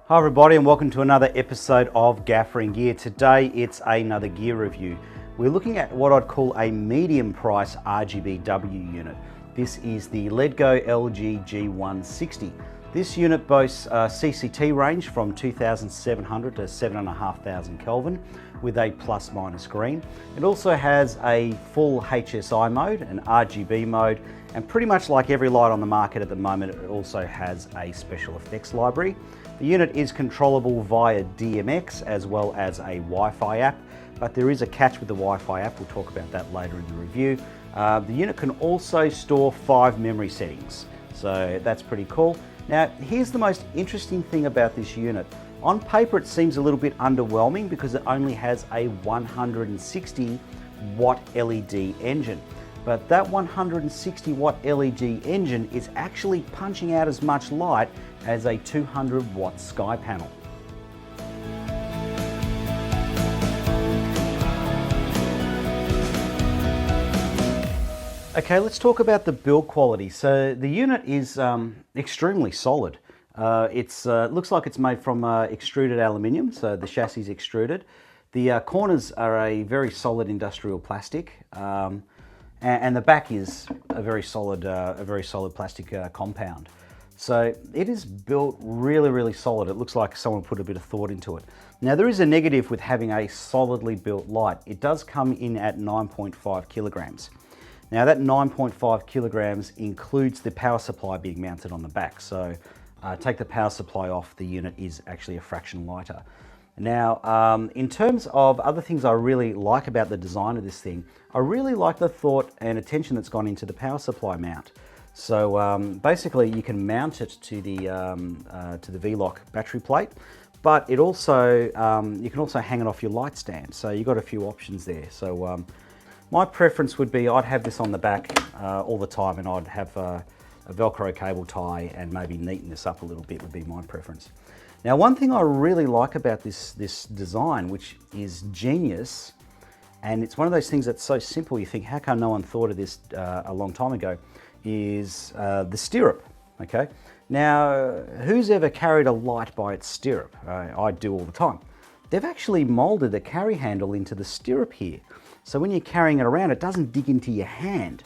Hi everybody and welcome to another episode of Gaffer and Gear. Today it's another gear review. We're looking at what I'd call a medium price RGBW unit. This is the LEDGO LG-G160. This unit boasts a CCT range from 2700 to 7500 Kelvin with a plus minus green. It also has a full HSI mode, an RGB mode, and pretty much like every light on the market at the moment, it also has a special effects library. The unit is controllable via DMX as well as a Wi-Fi app, but there is a catch with the Wi-Fi app. We'll talk about that later in the review. The unit can also store 5 memory settings, so that's pretty cool. Now, here's the most interesting thing about this unit. On paper, it seems a little bit underwhelming because it only has a 160 watt LED engine. But that 160 watt LED engine is actually punching out as much light as a 200 watt Skypanel. Okay, let's talk about the build quality. So the unit is extremely solid. It looks like it's made from extruded aluminium, so the chassis is extruded. The corners are a very solid industrial plastic. And the back is a very solid plastic compound. So it is built really solid. It looks like someone put a bit of thought into it. Now there is a negative with having a solidly built light. It does come in at 9.5 kilograms. Now that 9.5 kilograms includes the power supply being mounted on the back. So take the power supply off, the unit is actually a fraction lighter. Now, in terms of other things I really like about the design of this thing, I really like the thought and attention that's gone into the power supply mount. So basically you can mount it to the V-Lock battery plate, but it also, you can also hang it off your light stand. So you've got a few options there. So my preference would be I'd have this on the back all the time, and I'd have a Velcro cable tie and maybe neaten this up a little bit would be my preference. Now, one thing I really like about this design, which is genius, and it's one of those things that's so simple, you think, how come no one thought of this a long time ago, is the stirrup, okay? Now, who's ever carried a light by its stirrup? I do all the time. They've actually molded a carry handle into the stirrup here. So when you're carrying it around, it doesn't dig into your hand.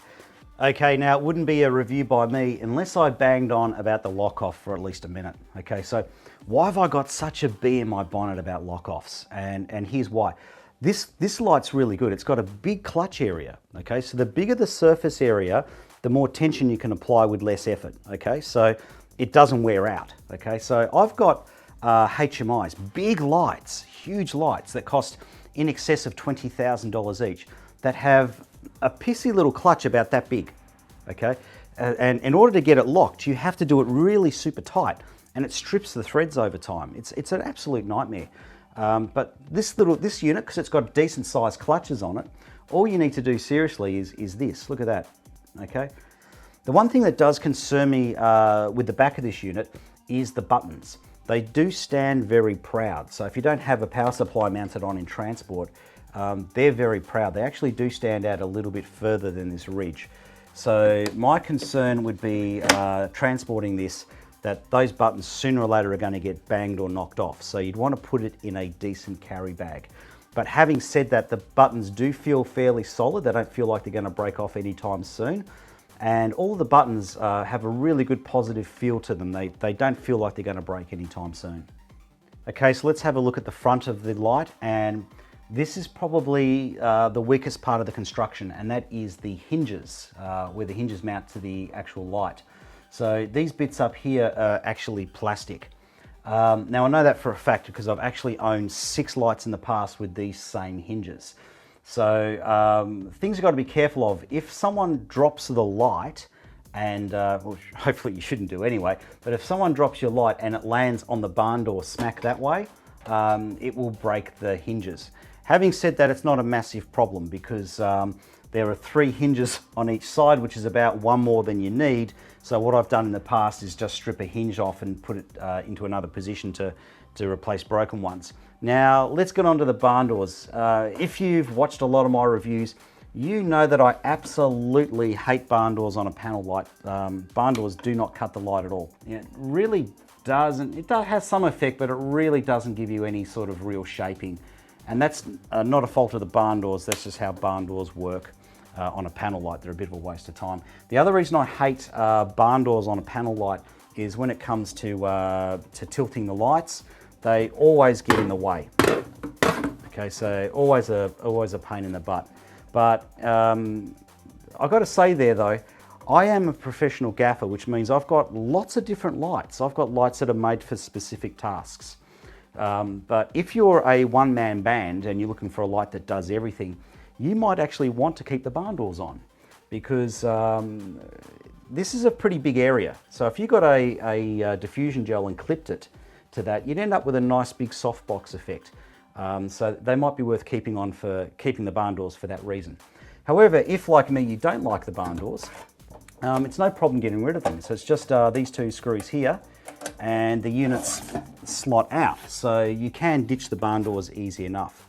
Okay, now it wouldn't be a review by me unless I banged on about the lock-off for at least a minute. Okay, so why have I got such a bee in my bonnet about lock-offs? And here's why. This light's really good. It's got a big clutch area, okay? So the bigger the surface area, the more tension you can apply with less effort, okay? So it doesn't wear out, okay? So I've got HMIs, big lights, huge lights that cost in excess of $20,000 each that have a pissy little clutch about that big, okay? And in order to get it locked, you have to do it really super tight, and it strips the threads over time. It's an absolute nightmare. But this unit, because it's got decent sized clutches on it, all you need to do seriously is this. Look at that, okay? The one thing that does concern me with the back of this unit is the buttons. They do stand very proud. So if you don't have a power supply mounted on in transport, they're very proud. They actually do stand out a little bit further than this ridge. So my concern would be transporting this, that those buttons sooner or later are going to get banged or knocked off. So you'd want to put it in a decent carry bag. But having said that, the buttons do feel fairly solid. They don't feel like they're going to break off anytime soon. And all the buttons have a really good positive feel to them. They don't feel like they're going to break anytime soon. Okay, so let's have a look at the front of the light, and this is probably the weakest part of the construction, and that is the hinges, where the hinges mount to the actual light. So these bits up here are actually plastic. Now I know that for a fact because I've actually owned 6 lights in the past with these same hinges. So things you've got to be careful of. If someone drops the light, and well, hopefully you shouldn't do anyway, but if someone drops your light and it lands on the barn door smack that way, it will break the hinges. Having said that, it's not a massive problem because there are 3 hinges on each side, which is about 1 more than you need. So what I've done in the past is just strip a hinge off and put it into another position to replace broken ones. Now let's get on to the barn doors. If you've watched a lot of my reviews, you know that I absolutely hate barn doors on a panel light. Barn doors do not cut the light at all. It really it does have some effect, but it really doesn't give you any sort of real shaping. And that's not a fault of the barn doors, that's just how barn doors work on a panel light. They're a bit of a waste of time. The other reason I hate barn doors on a panel light is when it comes to tilting the lights, they always get in the way. Okay, so always a pain in the butt. But I've got to say there though, I am a professional gaffer, which means I've got lots of different lights. I've got lights that are made for specific tasks. But if you're a one-man band and you're looking for a light that does everything, you might actually want to keep the barn doors on, because this is a pretty big area. So if you got a diffusion gel and clipped it to that, you'd end up with a nice big softbox effect. So they might be worth keeping on for keeping the barn doors for that reason. However, if like me, you don't like the barn doors, it's no problem getting rid of them. So it's just these two screws here, and the units slot out. So you can ditch the barn doors easy enough.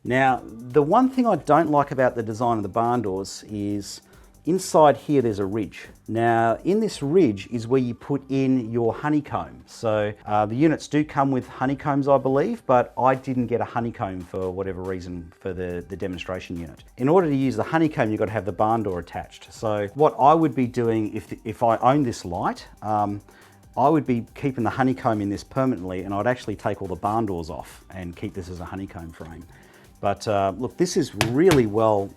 Now, the one thing I don't like about the design of the barn doors is inside here there's a ridge. Now, in this ridge is where you put in your honeycomb. So the units do come with honeycombs, I believe, but I didn't get a honeycomb for whatever reason for the demonstration unit. In order to use the honeycomb, you've got to have the barn door attached. So what I would be doing if I owned this light, I would be keeping the honeycomb in this permanently, and I'd actually take all the barn doors off and keep this as a honeycomb frame. But look, this is really well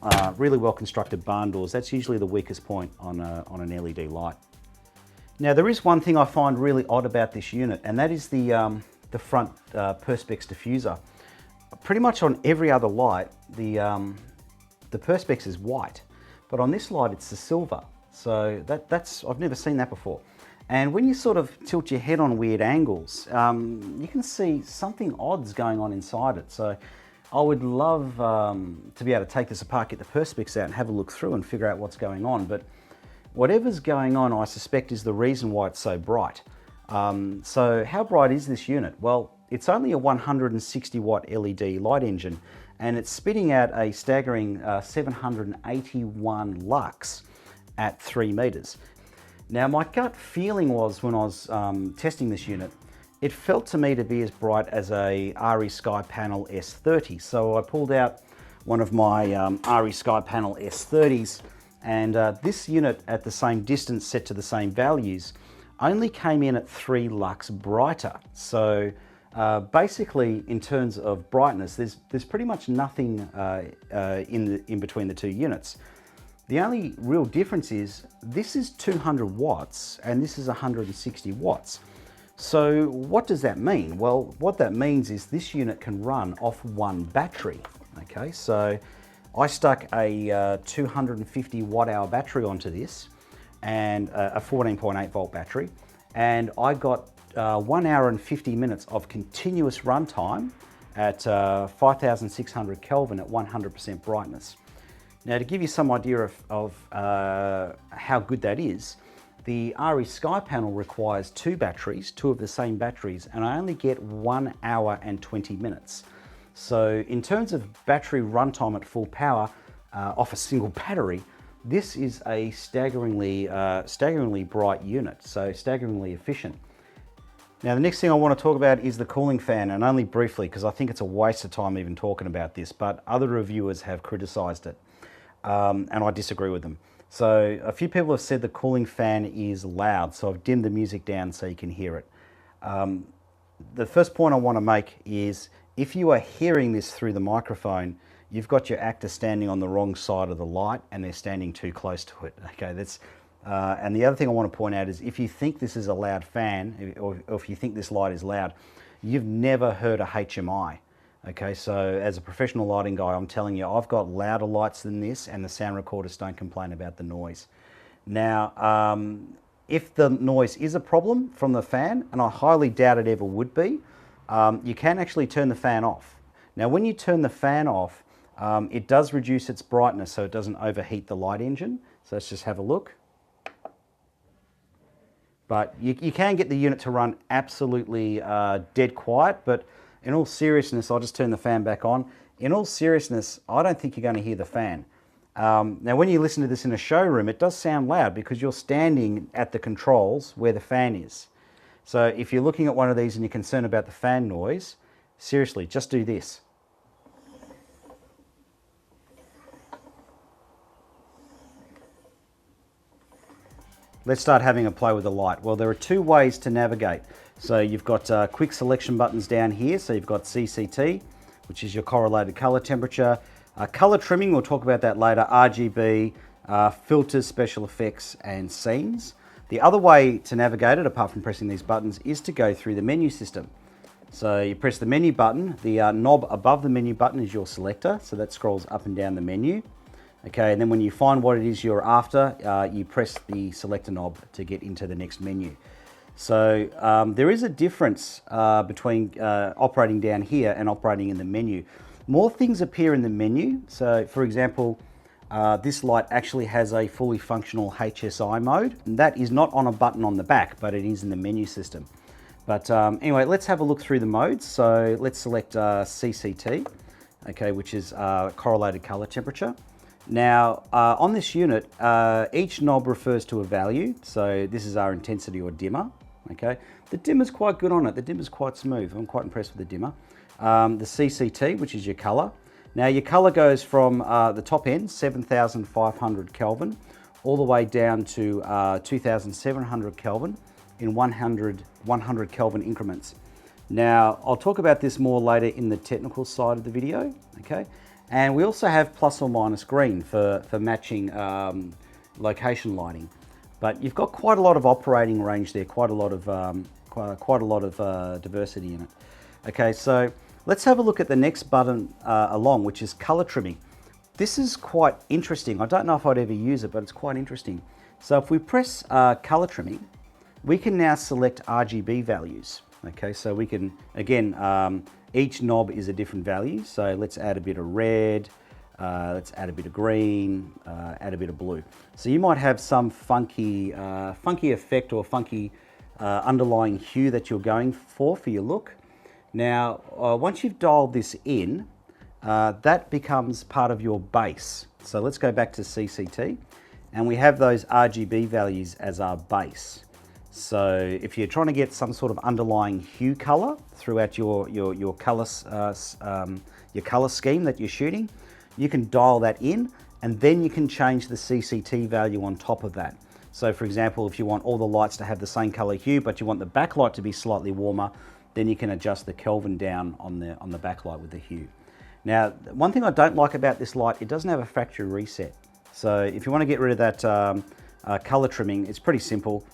constructed barn doors. That's usually the weakest point on an LED light. Now, there is one thing I find really odd about this unit, and that is the front Perspex diffuser. Pretty much on every other light, the Perspex is white, but on this light it's the silver. So that's I've never seen that before. And when you sort of tilt your head on weird angles, you can see something odd's going on inside it. So I would love to be able to take this apart, get the Perspex out and have a look through and figure out what's going on. But whatever's going on, I suspect, is the reason why it's so bright. So how bright is this unit? Well, it's only a 160 watt LED light engine, and it's spitting out a staggering 781 lux at 3 meters. Now, my gut feeling was when I was testing this unit, it felt to me to be as bright as a RE Skypanel S30. So I pulled out one of my RE Skypanel S30s, and this unit at the same distance set to the same values only came in at 3 lux brighter. So basically, in terms of brightness, there's pretty much nothing in between the two units. The only real difference is this is 200 watts and this is 160 watts. So what does that mean? Well, what that means is this unit can run off one battery. Okay, so I stuck a 250 watt hour battery onto this, and a 14.8 volt battery, and I got 1 hour and 50 minutes of continuous runtime at 5600 Kelvin at 100% brightness. Now, to give you some idea of how good that is, the RE Skypanel requires 2 batteries, 2 of the same batteries, and I only get 1 hour and 20 minutes. So in terms of battery runtime at full power off a single battery, this is a staggeringly bright unit, so staggeringly efficient. Now, the next thing I want to talk about is the cooling fan, and only briefly, because I think it's a waste of time even talking about this, but other reviewers have criticized it, and I disagree with them. So a few people have said the cooling fan is loud, so I've dimmed the music down so you can hear it. The first point I want to make is if you are hearing this through the microphone, you've got your actor standing on the wrong side of the light and they're standing too close to it. Okay, that's and the other thing I want to point out is if you think this is a loud fan, or if you think this light is loud, you've never heard a HMI. Okay, so as a professional lighting guy, I'm telling you, I've got louder lights than this, and the sound recorders don't complain about the noise. Now, if the noise is a problem from the fan, and I highly doubt it ever would be, you can actually turn the fan off. Now, when you turn the fan off, it does reduce its brightness so it doesn't overheat the light engine. So let's just have a look. But you can get the unit to run absolutely dead quiet, but in all seriousness, I'll just turn the fan back on. In all seriousness, I don't think you're going to hear the fan. Now, when you listen to this in a showroom, it does sound loud because you're standing at the controls where the fan is. So if you're looking at one of these and you're concerned about the fan noise, seriously, just do this. Let's start having a play with the light. Well, there are two ways to navigate. So you've got quick selection buttons down here. So you've got CCT, which is your correlated color temperature. Color trimming, we'll talk about that later. RGB, filters, special effects, and scenes. The other way to navigate it, apart from pressing these buttons, is to go through the menu system. So you press the menu button. The knob above the menu button is your selector. So that scrolls up and down the menu. Okay, and then when you find what it is you're after, you press the selector knob to get into the next menu. So there is a difference between operating down here and operating in the menu. More things appear in the menu. So for example, this light actually has a fully functional HSI mode. And that is not on a button on the back, but it is in the menu system. But anyway, let's have a look through the modes. So let's select CCT, okay, which is correlated color temperature. Now, on this unit, each knob refers to a value. So this is our intensity or dimmer, okay? The dimmer's quite good on it. The dimmer's quite smooth. I'm quite impressed with the dimmer. The CCT, which is your color. Now, your color goes from the top end, 7,500 Kelvin, all the way down to 2,700 Kelvin in 100 Kelvin increments. Now, I'll talk about this more later in the technical side of the video, okay? And we also have plus or minus green for matching location lighting. But you've got quite a lot of operating range there, quite a lot of diversity in it. Okay, so let's have a look at the next button along, which is color trimming. This is quite interesting. I don't know if I'd ever use it, but it's quite interesting. So if we press color trimming, we can now select RGB values. Okay, so we can, again, each knob is a different value. So let's add a bit of red, let's add a bit of green, add a bit of blue. So you might have some funky effect or funky underlying hue that you're going for your look. Now, once you've dialed this in, that becomes part of your base. So let's go back to CCT, and we have those RGB values as our base. So if you're trying to get some sort of underlying hue color throughout your color scheme that you're shooting, you can dial that in, and then you can change the CCT value on top of that. So for example, if you want all the lights to have the same color hue, but you want the backlight to be slightly warmer, then you can adjust the Kelvin down on the backlight with the hue. Now, one thing I don't like about this light, it doesn't have a factory reset. So if you want to get rid of that color trimming, it's pretty simple.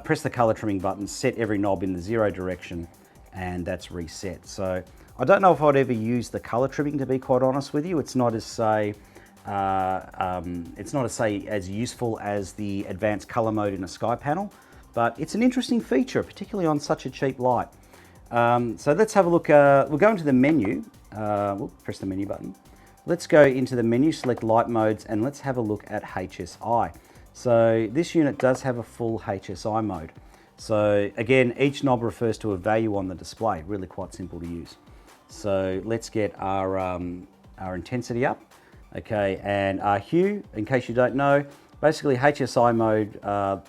Press the color trimming button, set every knob in the 0 direction, and that's reset. So I don't know if I'd ever use the color trimming, to be quite honest with you. It's not as as useful as the advanced color mode in a Skypanel, but it's an interesting feature, particularly on such a cheap light. So let's have a look. We'll go into the menu. We'll press the menu button. Let's go into the menu, select light modes, and let's have a look at HSI. So this unit does have a full HSI mode. So again, each knob refers to a value on the display, really quite simple to use. So let's get our intensity up, okay, and our hue, in case you don't know, basically HSI mode,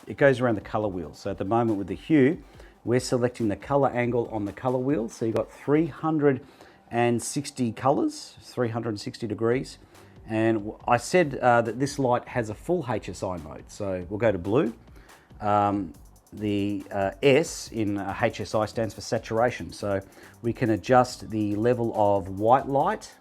it goes around the color wheel. So at the moment with the hue, we're selecting the color angle on the color wheel. So you've got 360 colors, 360 degrees. And I said that this light has a full HSI mode. So we'll go to blue. The S in HSI stands for saturation. So we can adjust the level of white light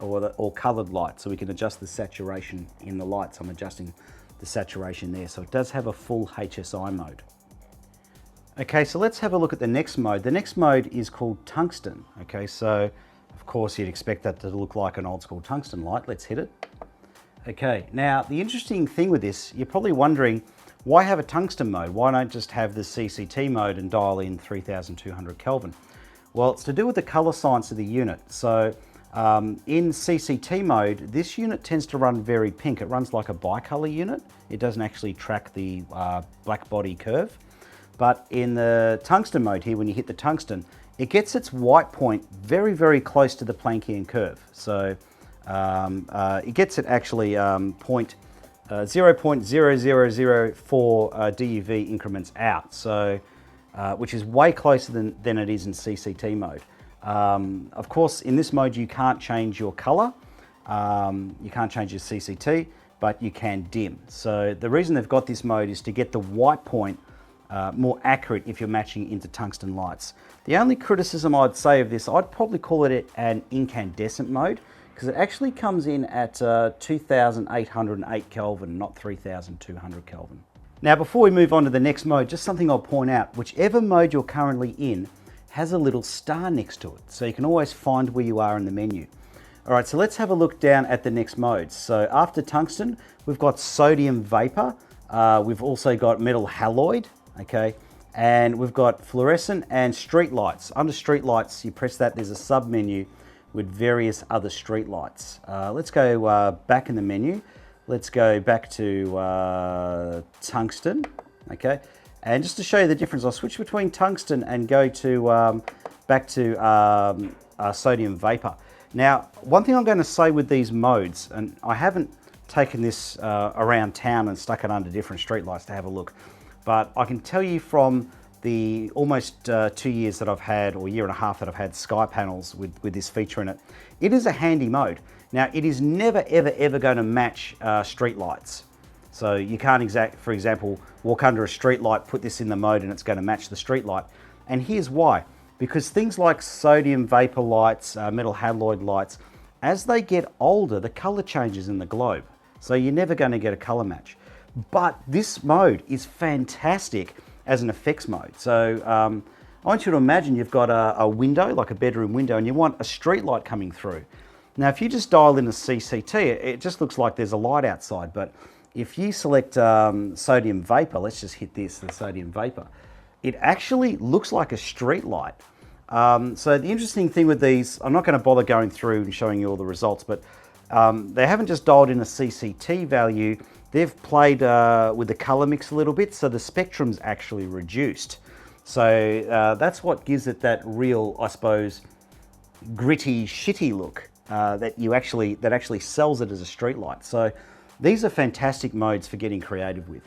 or colored light. So we can adjust the saturation in the light. So I'm adjusting the saturation there. So it does have a full HSI mode. Okay, so let's have a look at the next mode. The next mode is called Tungsten. Okay, so of course you'd expect that to look like an old school tungsten light. Let's hit it. Okay, now the interesting thing with this, you're probably wondering, why have a tungsten mode? Why not just have the CCT mode and dial in 3,200 Kelvin? Well, it's to do with the color science of the unit. So in CCT mode, this unit tends to run very pink. It runs like a bicolor unit. It doesn't actually track the black body curve. But in the tungsten mode here, when you hit the tungsten, it gets its white point very, very close to the Planckian curve. So it gets it actually 0.0004 DUV increments out. So which is way closer than it is in CCT mode. Of course, in this mode, you can't change your color. You can't change your CCT, but you can dim. So the reason they've got this mode is to get the white point more accurate if you're matching into tungsten lights. The only criticism I'd say of this, I'd probably call it an incandescent mode, because it actually comes in at 2808 Kelvin, not 3200 Kelvin. Now, before we move on to the next mode, just something I'll point out: whichever mode you're currently in has a little star next to it, so you can always find where you are in the menu. All right, so let's have a look down at the next modes. So after tungsten, we've got sodium vapor. We've also got metal haloid, okay? And we've got fluorescent and street lights. Under street lights, you press that, there's a sub menu with various other street lights. Let's go back in the menu. Let's go back to tungsten, okay? And just to show you the difference, I'll switch between tungsten and go to back to sodium vapor. Now, one thing I'm going to say with these modes, and I haven't taken this around town and stuck it under different streetlights to have a look, but I can tell you from the almost 2 years that I've had, or year and a half that I've had Skypanels with this feature in it, it is a handy mode. Now, it is never, ever going to match street lights. So you can't, for example, walk under a street light, put this in the mode, and it's going to match the street light. And here's why. Because things like sodium vapor lights, metal haloid lights, as they get older, the color changes in the globe. So you're never going to get a color match. But this mode is fantastic as an effects mode. So I want you to imagine you've got a window, like a bedroom window, and you want a street light coming through. Now, if you just dial in a CCT, it just looks like there's a light outside. But if you select sodium vapor, let's just hit this, the sodium vapor, it actually looks like a street light. So the interesting thing with these, I'm not going to bother going through and showing you all the results, but they haven't just dialed in a CCT value, they've played with the color mix a little bit, so the spectrum's actually reduced. So that's what gives it that real, I suppose, gritty, shitty look that actually sells it as a street light. So these are fantastic modes for getting creative with.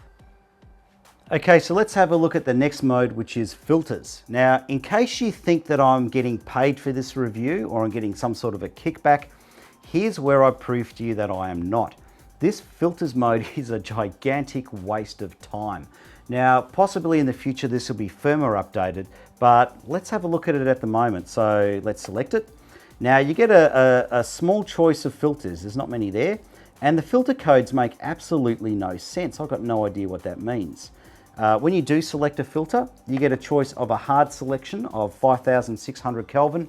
Okay, so let's have a look at the next mode, which is filters. Now, in case you think that I'm getting paid for this review or I'm getting some sort of a kickback, here's where I prove to you that I am not. This filters mode is a gigantic waste of time. Now, possibly in the future, this will be firmware updated, but let's have a look at it at the moment. So let's select it. Now, you get a small choice of filters. There's not many there. And the filter codes make absolutely no sense. I've got no idea what that means. When you do select a filter, you get a choice of a hard selection of 5600 Kelvin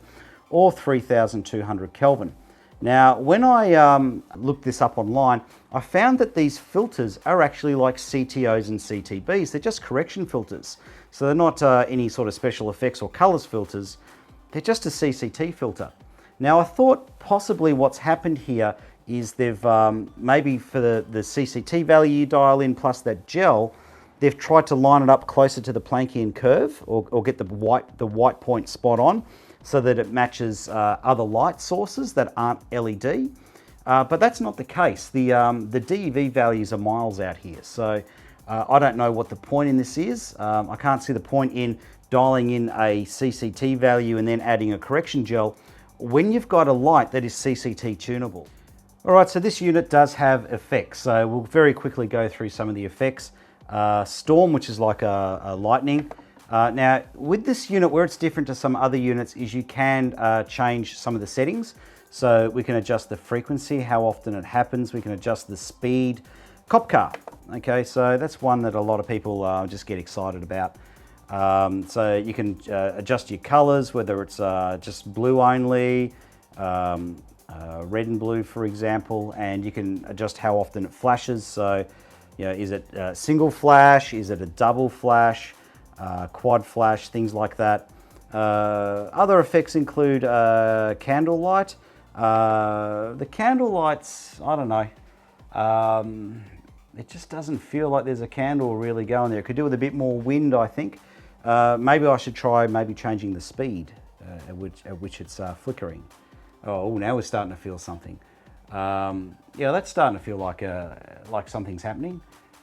or 3200 Kelvin. Now, when I looked this up online, I found that these filters are actually like CTOs and CTBs. They're just correction filters. So they're not any sort of special effects or colors filters. They're just a CCT filter. Now, I thought possibly what's happened here is they've maybe for the CCT value you dial in plus that gel, they've tried to line it up closer to the Planckian curve or get the white point spot on so that it matches other light sources that aren't LED. But that's not the case. The DEV values are miles out here. So I don't know what the point in this is. I can't see the point in dialing in a CCT value and then adding a correction gel when you've got a light that is CCT tunable. All right, so this unit does have effects. So we'll very quickly go through some of the effects. Storm, which is like a lightning. Now, with this unit, where it's different to some other units is you can change some of the settings. So we can adjust the frequency, how often it happens. We can adjust the speed. Cop car. Okay, so that's one that a lot of people just get excited about. So you can adjust your colors, whether it's just blue only, red and blue, for example, and you can adjust how often it flashes. So, you know, is it a single flash? Is it a double flash? Quad flash, things like that. Other effects include candlelight. The candlelights, I don't know. It just doesn't feel like there's a candle really going there. It could do with a bit more wind, I think. Maybe I should try changing the speed at which it's flickering. Oh, now we're starting to feel something. Yeah, that's starting to feel like something's happening.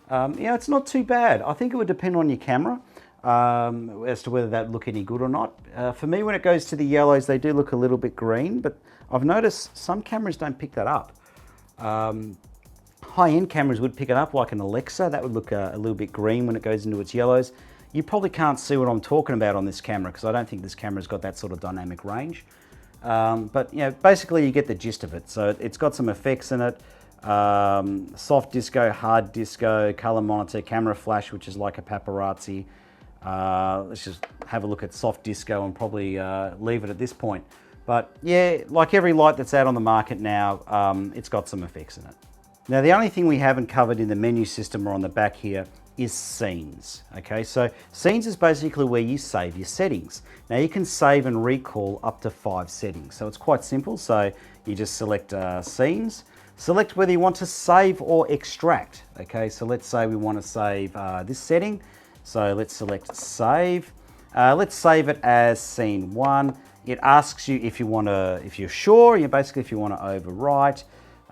Yeah, it's not too bad. I think it would depend on your camera. as to whether that look any good or not. For me, when it goes to the yellows, they do look a little bit green, but I've noticed some cameras don't pick that up. High-end cameras would pick it up, like an Alexa. That would look a little bit green when it goes into its yellows. You probably can't see what I'm talking about on this camera because I don't think this camera's got that sort of dynamic range. But you know, basically you get the gist of it. So it's got some effects in it. Soft disco, hard disco, color monitor, camera flash, which is like a paparazzi. Let's just have a look at soft disco and probably leave it at this point. But yeah, like every light that's out on the market now, it's got some effects in it. Now, the only thing we haven't covered in the menu system or on the back here is scenes. Okay, so scenes is basically where you save your settings. Now, you can save and recall up to 5 settings. So it's quite simple. So you just select scenes, select whether you want to save or extract. Okay, so let's say we want to save this setting. So let's select save. Let's save it as scene 1. It asks you if you want to, if you're sure, basically if you want to overwrite.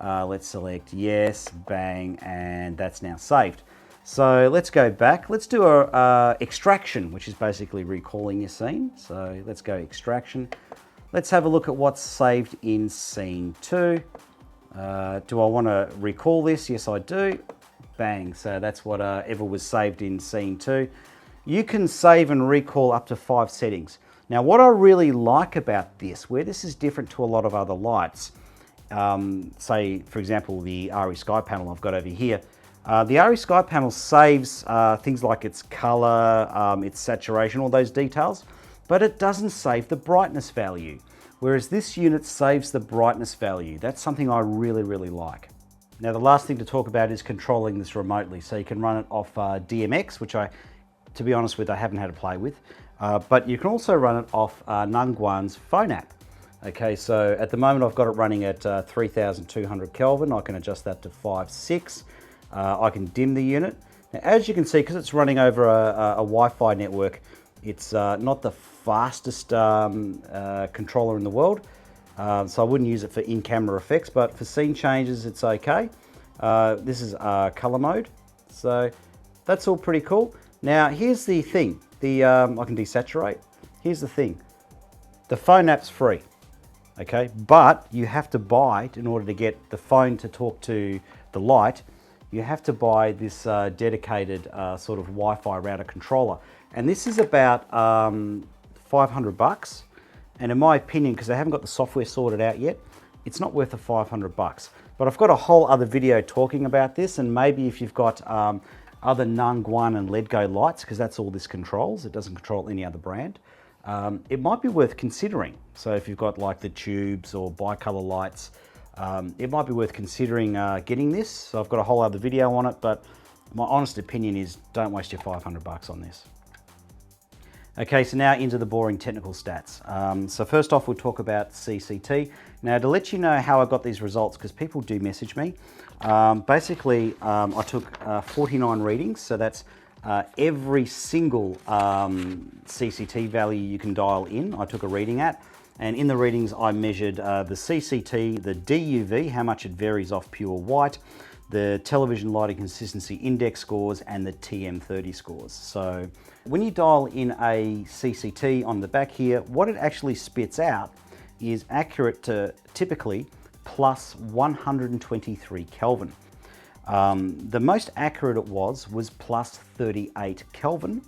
Let's select yes, bang, and that's now saved. So let's go back. Let's do a extraction, which is basically recalling your scene. So let's go extraction. Let's have a look at what's saved in scene 2. Do I want to recall this? Yes, I do. Bang. So that's whatever was saved in scene 2. You can save and recall up to 5 settings. Now, what I really like about this, where this is different to a lot of other lights, say, for example, the RE Skypanel I've got over here. The RE Skypanel saves things like its color, its saturation, all those details, but it doesn't save the brightness value. Whereas this unit saves the brightness value. That's something I really, really like. Now, the last thing to talk about is controlling this remotely. So you can run it off DMX, which to be honest with, I haven't had to play with. But you can also run it off Nangguan's phone app. Okay, so at the moment I've got it running at 3200 Kelvin. I can adjust that to 5.6. I can dim the unit. Now, as you can see, because it's running over a Wi-Fi network, it's not the fastest controller in the world. So I wouldn't use it for in-camera effects, but for scene changes, it's okay. This is color mode. So that's all pretty cool. Now, here's the thing. I can desaturate. Here's the thing. The phone app's free. Okay, but you have to buy it in order to get the phone to talk to the light. You have to buy this dedicated sort of Wi-Fi router controller, and this is about $500. And in my opinion, because I haven't got the software sorted out yet, it's not worth the $500. But I've got a whole other video talking about this, and maybe if you've got other Nangguan and LEDGO lights, because that's all this controls, it doesn't control any other brand. It might be worth considering. So if you've got like the tubes or bicolor lights, it might be worth considering getting this. So I've got a whole other video on it, but my honest opinion is don't waste your $500 on this. Okay, so now into the boring technical stats. So first off, we'll talk about CCT. Now, to let you know how I got these results, because people do message me, basically I took 49 readings, so that's every single CCT value you can dial in, I took a reading at. And in the readings, I measured the CCT, the DUV, how much it varies off pure white, the television lighting consistency index scores, and the TM30 scores. So when you dial in a CCT on the back here, what it actually spits out is accurate to typically plus 123 Kelvin. The most accurate it was plus 38 Kelvin,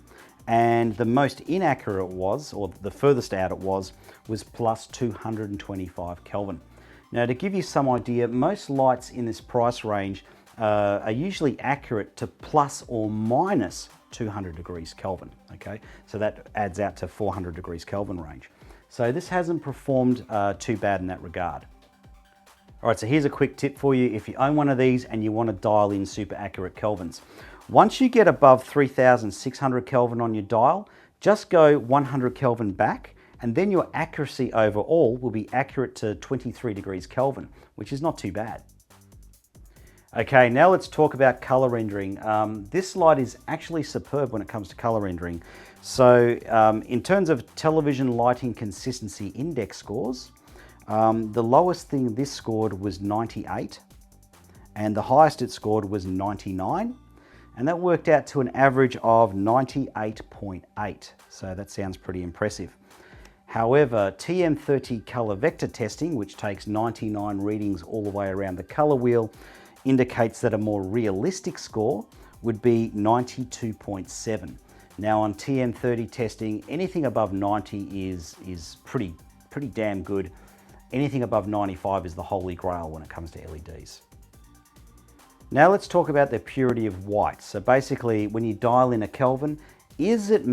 and the most inaccurate it was, or the furthest out it was plus 225 Kelvin. Now, to give you some idea, most lights in this price range are usually accurate to plus or minus 200 degrees Kelvin, okay? So that adds out to 400 degrees Kelvin range. So this hasn't performed too bad in that regard. All right, so here's a quick tip for you. If you own one of these and you want to dial in super accurate kelvins, once you get above 3600 Kelvin on your dial, just go 100 Kelvin back, and then your accuracy overall will be accurate to 23 degrees Kelvin, which is not too bad. Okay, now let's talk about color rendering. This light is actually superb when it comes to color rendering. So in terms of television lighting consistency index scores, the lowest thing this scored was 98, and the highest it scored was 99. and that worked out to an average of 98.8. So that sounds pretty impressive. However, TM30 color vector testing, which takes 99 readings all the way around the color wheel, indicates that a more realistic score would be 92.7. Now on TM30 testing, anything above 90 is pretty damn good. Anything above 95 is the holy grail when it comes to LEDs. Now let's talk about the purity of white. So basically, when you dial in a Kelvin, is it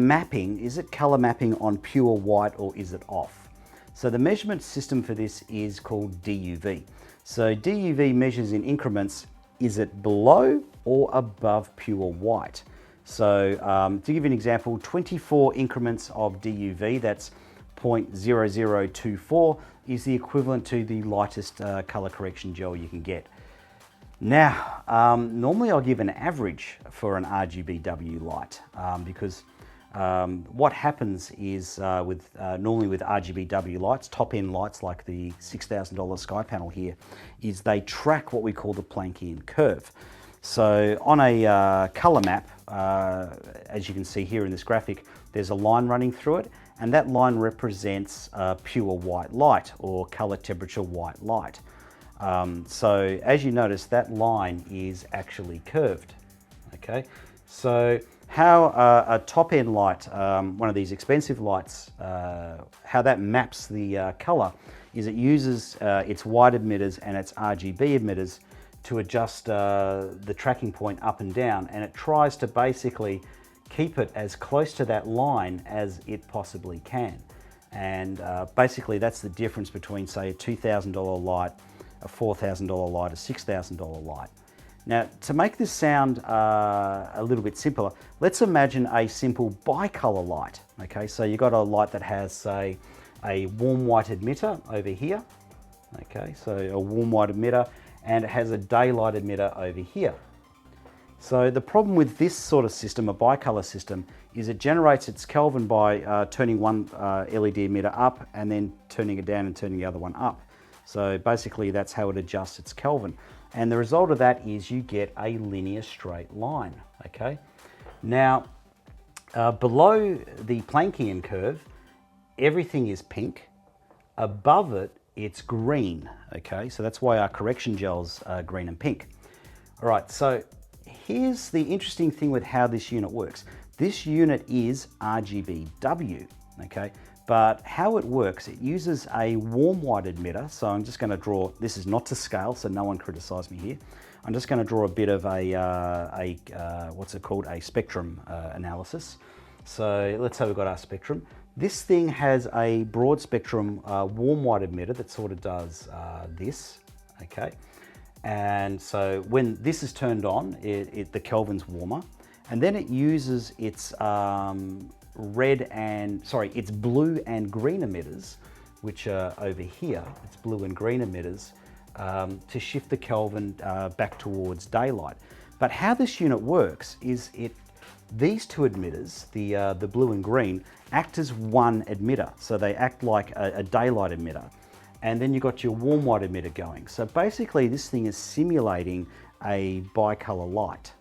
color mapping on pure white or is it off? So the measurement system for this is called DUV. So DUV measures in increments, is it below or above pure white? So to give you an example, 24 increments of DUV, that's 0.0024, is the equivalent to the lightest color correction gel you can get. Now, normally I'll give an average for an RGBW light because what happens is normally with RGBW lights, top-end lights like the $6,000 Skypanel here, is they track what we call the Planckian curve. So on a color map, as you can see here in this graphic, there's a line running through it, and that line represents pure white light or color temperature white light. So as you notice, that line is actually curved. Okay, so how a top-end light, one of these expensive lights, how that maps the color is it uses its white emitters and its RGB emitters to adjust the tracking point up and down, and it tries to basically keep it as close to that line as it possibly can. And basically that's the difference between, say, a $2,000 light, a $4,000 light, a $6,000 light. Now, to make this sound a little bit simpler, let's imagine a simple bicolor light. Okay, so you've got a light that has, say, a warm white emitter over here. Okay, so a warm white emitter, and it has a daylight emitter over here. So the problem with this sort of system, a bicolor system, is it generates its Kelvin by turning one LED emitter up and then turning it down and turning the other one up. So basically that's how it adjusts its Kelvin. And the result of that is you get a linear straight line, okay? Now, below the Planckian curve, everything is pink. Above it, it's green, okay? So that's why our correction gels are green and pink. All right, so here's the interesting thing with how this unit works. This unit is RGBW, okay? But how it works, it uses a warm white emitter. So I'm just going to draw, this is not to scale, so no one criticize me here. I'm just going to draw a bit of what's it called, a spectrum analysis. So let's say we've got our spectrum. This thing has a broad spectrum warm white emitter that sort of does this, okay? And so when this is turned on, the Kelvin's warmer, and then it uses its its blue and green emitters, which are over here. It's blue and green emitters to shift the Kelvin back towards daylight. But how this unit works is these two emitters, the blue and green, act as one emitter. So they act like a daylight emitter. And then you've got your warm white emitter going. So basically this thing is simulating a bicolor light.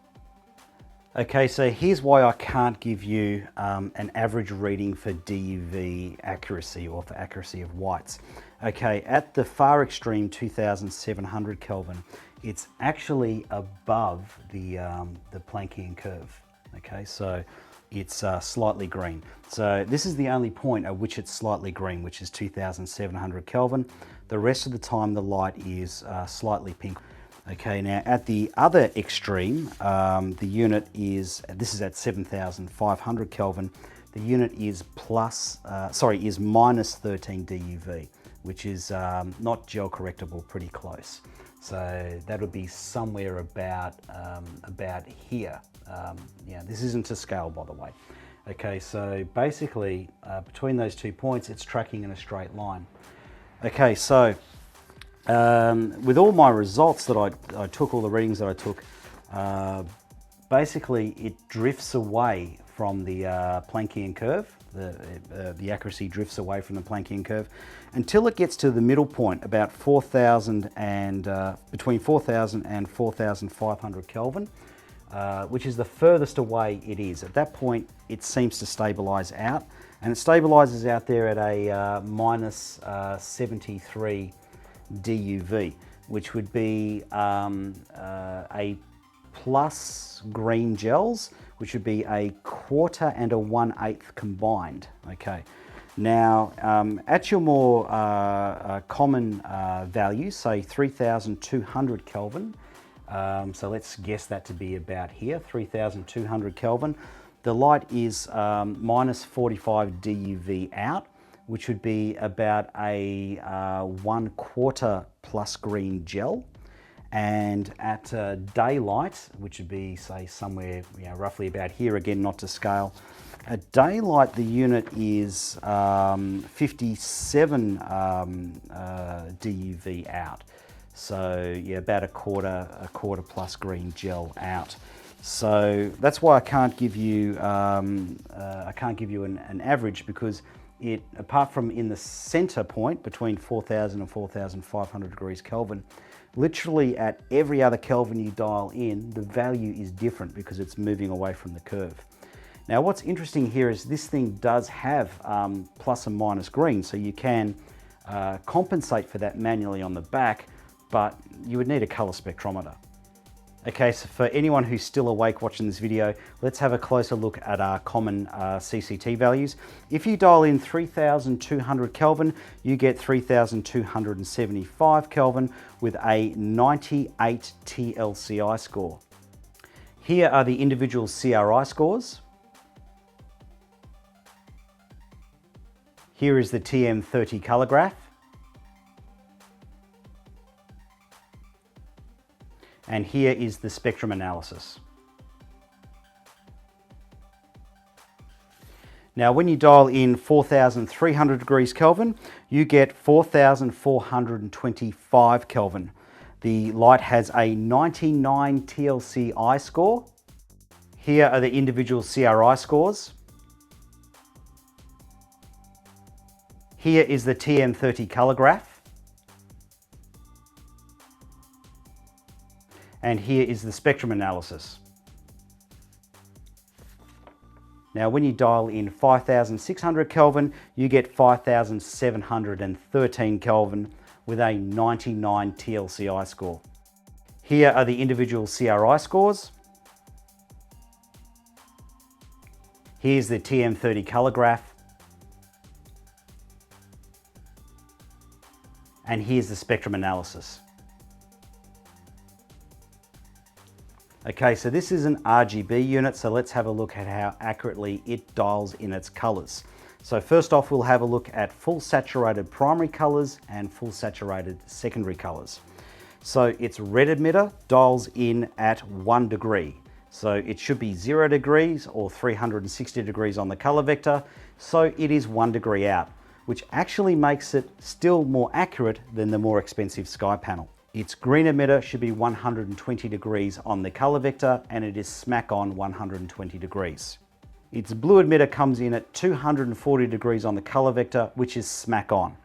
Okay, so here's why I can't give you an average reading for DUV accuracy or for accuracy of whites. Okay, at the far extreme 2700 Kelvin, it's actually above the Planckian curve. Okay, so it's slightly green. So this is the only point at which it's slightly green, which is 2700 Kelvin. The rest of the time the light is slightly pink. Okay, now at the other extreme, the unit is, this is at 7500 Kelvin, the unit is minus 13 DUV, which is not gel correctable, pretty close. So that would be somewhere about here. Yeah, this isn't to scale, by the way. Okay, so basically between those 2 points, it's tracking in a straight line. Okay, so with all my results that I took, all the readings that I took, basically it drifts away from the Planckian curve. The accuracy drifts away from the Planckian curve until it gets to the middle point, about 4,000 and between 4,000 and 4,500 Kelvin. which is the furthest away it is. At that point, it seems to stabilize out, and it stabilizes out there at a minus 73 DUV, which would be a plus green gels, which would be a 1/4 and a 1/8 combined. Okay. Now, at your more common values, say 3200 Kelvin, so let's guess that to be about here, 3200 Kelvin, the light is minus 45 DUV out, which would be about a 1/4 plus green gel. And at daylight, which would be, say, somewhere roughly about here, again, not to scale, at daylight the unit is 57 DUV out. So yeah, about a quarter plus green gel out. So that's why I can't give you an average, because it, apart from in the center point between 4000 and 4500 degrees Kelvin, literally at every other Kelvin you dial in, the value is different because it's moving away from the curve. Now, what's interesting here is this thing does have plus and minus green, so you can compensate for that manually on the back, but you would need a color spectrometer. Okay, so for anyone who's still awake watching this video, let's have a closer look at our common CCT values. If you dial in 3200 Kelvin, you get 3275 Kelvin with a 98 TLCI score. Here are the individual CRI scores. Here is the TM30 color graph. And here is the spectrum analysis. Now, when you dial in 4300 degrees Kelvin, you get 4425 Kelvin. The light has a 99 TLCI score. Here are the individual CRI scores. Here is the TM30 color graph. And here is the spectrum analysis. Now, when you dial in 5600 Kelvin, you get 5713 Kelvin with a 99 TLCI score. Here are the individual CRI scores. Here's the TM30 color graph. And here's the spectrum analysis. Okay, so this is an RGB unit, so let's have a look at how accurately it dials in its colors. So first off, we'll have a look at full saturated primary colors and full saturated secondary colors. So its red emitter dials in at 1 degree. So it should be 0 degrees or 360 degrees on the color vector. So it is 1 degree out, which actually makes it still more accurate than the more expensive Skypanel. Its green emitter should be 120 degrees on the color vector, and it is smack on 120 degrees. Its blue emitter comes in at 240 degrees on the color vector, which is smack on.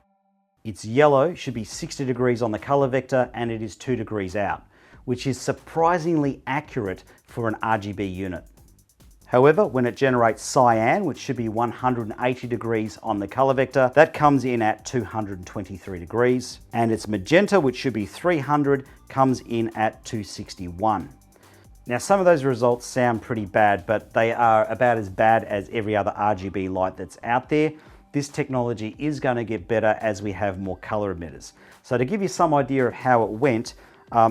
Its yellow should be 60 degrees on the color vector, and it is 2 degrees out, which is surprisingly accurate for an RGB unit. However, when it generates cyan, which should be 180 degrees on the color vector, that comes in at 223 degrees. And its magenta, which should be 300, comes in at 261. Now, some of those results sound pretty bad, but they are about as bad as every other RGB light that's out there. This technology is going to get better as we have more color emitters. So to give you some idea of how it went,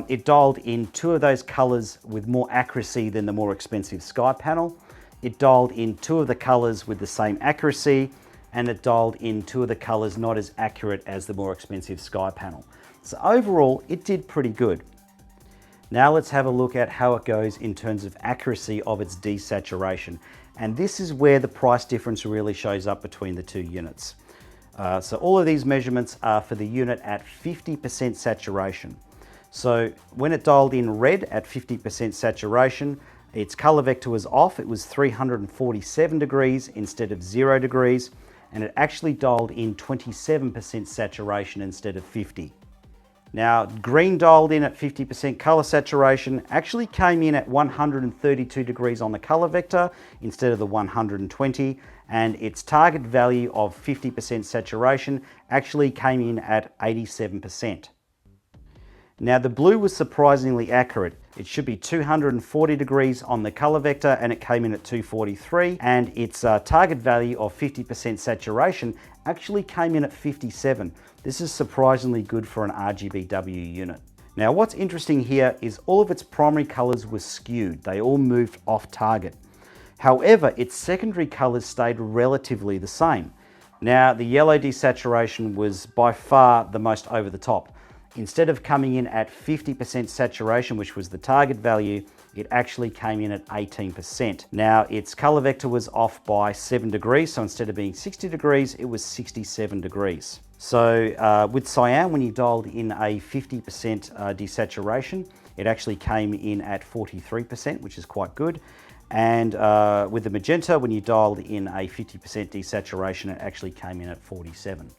it dialed in 2 of those colors with more accuracy than the more expensive Skypanel. It dialed in 2 of the colors with the same accuracy, and it dialed in 2 of the colors not as accurate as the more expensive Skypanel. So overall, it did pretty good. Now let's have a look at how it goes in terms of accuracy of its desaturation. And this is where the price difference really shows up between the 2 units. So all of these measurements are for the unit at 50% saturation. So when it dialed in red at 50% saturation, its color vector was off. It was 347 degrees instead of 0 degrees, and it actually dialed in 27% saturation instead of 50. Now, green dialed in at 50% color saturation actually came in at 132 degrees on the color vector instead of the 120, and its target value of 50% saturation actually came in at 87%. Now, the blue was surprisingly accurate. It should be 240 degrees on the color vector and it came in at 243, and its target value of 50% saturation actually came in at 57. This is surprisingly good for an RGBW unit. Now, what's interesting here is all of its primary colors were skewed. They all moved off target. However, its secondary colors stayed relatively the same. Now, the yellow desaturation was by far the most over the top. Instead of coming in at 50% saturation, which was the target value, it actually came in at 18%. Now, its color vector was off by 7 degrees, so instead of being 60 degrees, it was 67 degrees. So with cyan, when you dialed in a 50% desaturation, it actually came in at 43%, which is quite good. And with the magenta, when you dialed in a 50% desaturation, it actually came in at 47.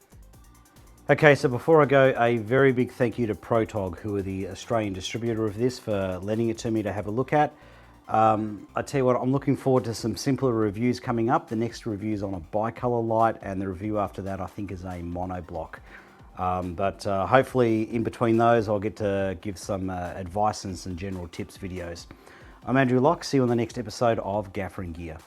Okay, so before I go, a very big thank you to PROTOG, who are the Australian distributor of this, for lending it to me to have a look at. I tell you what, I'm looking forward to some simpler reviews coming up. The next review is on a bicolor light, and the review after that I think is a monoblock. But hopefully in between those I'll get to give some advice and some general tips videos. I'm Andrew Locke, see you on the next episode of Gaffer and Gear.